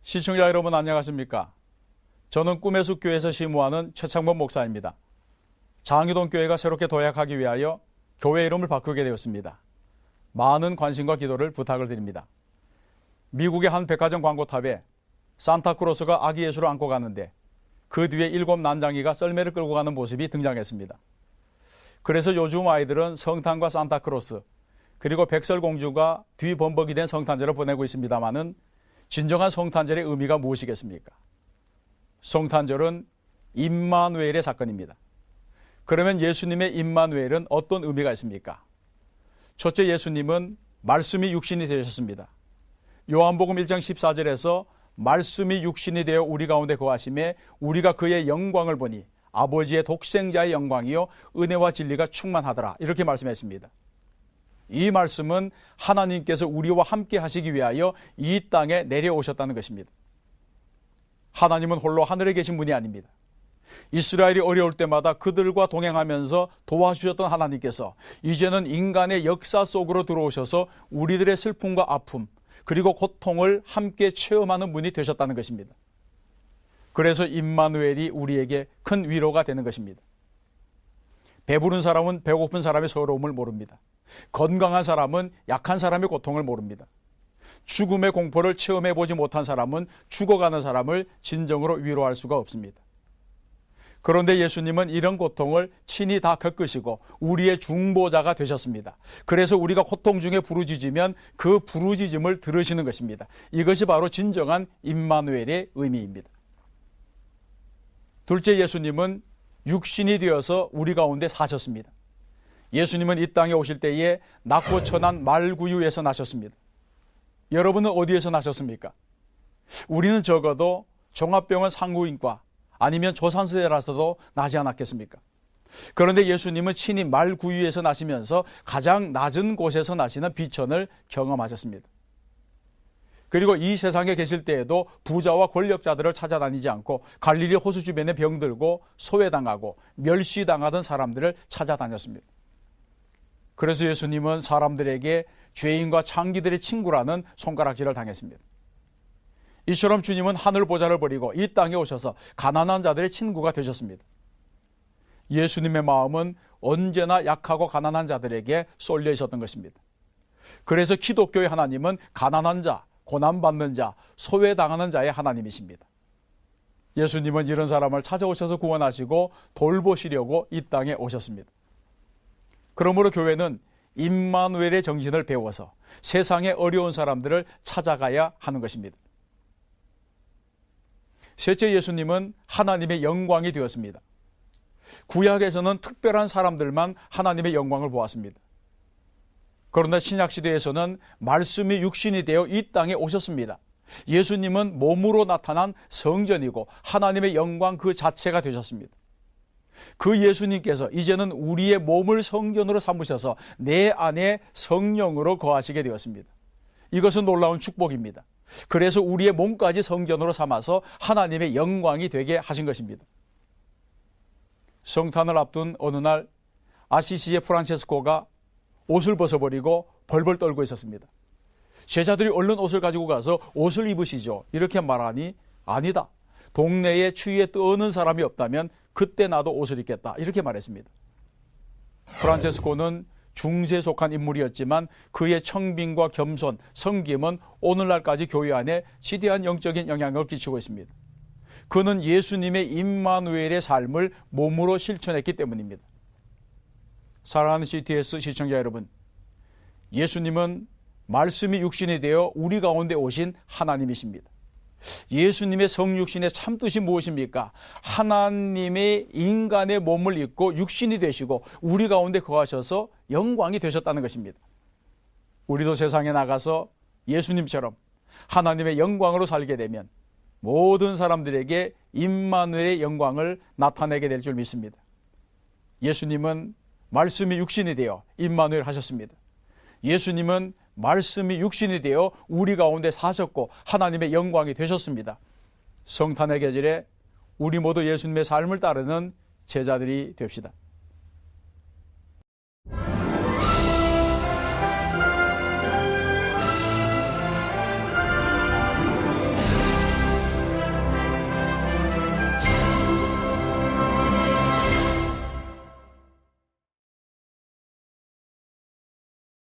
시청자 여러분 안녕하십니까? 저는 꿈의 숲 교회에서 시무하는 최창범 목사입니다. 장유동 교회가 새롭게 도약하기 위하여 교회 이름을 바꾸게 되었습니다. 많은 관심과 기도를 부탁을 드립니다. 미국의 한 백화점 광고탑에 산타크로스가 아기 예수를 안고 가는데 그 뒤에 7 난장이가 썰매를 끌고 가는 모습이 등장했습니다. 그래서 요즘 아이들은 성탄과 산타크로스 그리고 백설공주가 뒤범벅이 된 성탄절을 보내고 있습니다마는 진정한 성탄절의 의미가 무엇이겠습니까? 성탄절은 임마누엘의 사건입니다. 그러면 예수님의 임마누엘은 어떤 의미가 있습니까? 첫째, 예수님은 말씀이 육신이 되셨습니다. 요한복음 1장 14절에서 말씀이 육신이 되어 우리 가운데 거하심에 우리가 그의 영광을 보니 아버지의 독생자의 영광이요 은혜와 진리가 충만하더라, 이렇게 말씀했습니다. 이 말씀은 하나님께서 우리와 함께 하시기 위하여 이 땅에 내려오셨다는 것입니다. 하나님은 홀로 하늘에 계신 분이 아닙니다. 이스라엘이 어려울 때마다 그들과 동행하면서 도와주셨던 하나님께서 이제는 인간의 역사 속으로 들어오셔서 우리들의 슬픔과 아픔 그리고 고통을 함께 체험하는 분이 되셨다는 것입니다. 그래서 임마누엘이 우리에게 큰 위로가 되는 것입니다. 배부른 사람은 배고픈 사람의 서러움을 모릅니다. 건강한 사람은 약한 사람의 고통을 모릅니다. 죽음의 공포를 체험해보지 못한 사람은 죽어가는 사람을 진정으로 위로할 수가 없습니다. 그런데 예수님은 이런 고통을 친히 다 겪으시고 우리의 중보자가 되셨습니다. 그래서 우리가 고통 중에 부르짖으면 그 부르짖음을 들으시는 것입니다. 이것이 바로 진정한 임마누엘의 의미입니다. 둘째, 예수님은 육신이 되어서 우리 가운데 사셨습니다. 예수님은 이 땅에 오실 때에 낮고 천한 말구유에서 나셨습니다. 여러분은 어디에서 나셨습니까? 우리는 적어도 종합병원 산부인과 아니면 조산시대라서도 나지 않았겠습니까? 그런데 예수님은 친히 말구유에서 나시면서 가장 낮은 곳에서 나시는 비천을 경험하셨습니다. 그리고 이 세상에 계실 때에도 부자와 권력자들을 찾아다니지 않고 갈릴리 호수 주변에 병들고 소외당하고 멸시당하던 사람들을 찾아다녔습니다. 그래서 예수님은 사람들에게 죄인과 창기들의 친구라는 손가락질을 당했습니다. 이처럼 주님은 하늘 보좌를 버리고 이 땅에 오셔서 가난한 자들의 친구가 되셨습니다. 예수님의 마음은 언제나 약하고 가난한 자들에게 쏠려 있었던 것입니다. 그래서 기독교의 하나님은 가난한 자, 고난받는 자, 소외당하는 자의 하나님이십니다. 예수님은 이런 사람을 찾아오셔서 구원하시고 돌보시려고 이 땅에 오셨습니다. 그러므로 교회는 임마누엘의 정신을 배워서 세상의 어려운 사람들을 찾아가야 하는 것입니다. 셋째, 예수님은 하나님의 영광이 되었습니다. 구약에서는 특별한 사람들만 하나님의 영광을 보았습니다. 그러나 신약시대에서는 말씀이 육신이 되어 이 땅에 오셨습니다. 예수님은 몸으로 나타난 성전이고 하나님의 영광 그 자체가 되셨습니다. 그 예수님께서 이제는 우리의 몸을 성전으로 삼으셔서 내 안에 성령으로 거하시게 되었습니다. 이것은 놀라운 축복입니다. 그래서 우리의 몸까지 성전으로 삼아서 하나님의 영광이 되게 하신 것입니다. 성탄을 앞둔 어느 날 아시시의 프란체스코가 옷을 벗어버리고 벌벌 떨고 있었습니다. 제자들이 얼른 옷을 가지고 가서 옷을 입으시죠, 이렇게 말하니 아니다, 동네에 추위에 떠는 사람이 없다면 그때 나도 옷을 입겠다, 이렇게 말했습니다. 프란체스코는 중세에 속한 인물이었지만 그의 청빙과 겸손, 섬김은 오늘날까지 교회 안에 지대한 영적인 영향을 끼치고 있습니다. 그는 예수님의 임마누엘의 삶을 몸으로 실천했기 때문입니다. 사랑하는 CTS 시청자 여러분, 예수님은 말씀이 육신이 되어 우리 가운데 오신 하나님이십니다. 예수님의 성육신의 참뜻이 무엇입니까? 하나님의 인간의 몸을 입고 육신이 되시고 우리 가운데 거하셔서 영광이 되셨다는 것입니다. 우리도 세상에 나가서 예수님처럼 하나님의 영광으로 살게 되면 모든 사람들에게 임마누엘의 영광을 나타내게 될 줄 믿습니다. 예수님은 말씀이 육신이 되어 임마누엘 하셨습니다. 예수님은 말씀이 육신이 되어 우리 가운데 사셨고 하나님의 영광이 되셨습니다. 성탄의 계절에 우리 모두 예수님의 삶을 따르는 제자들이 됩시다.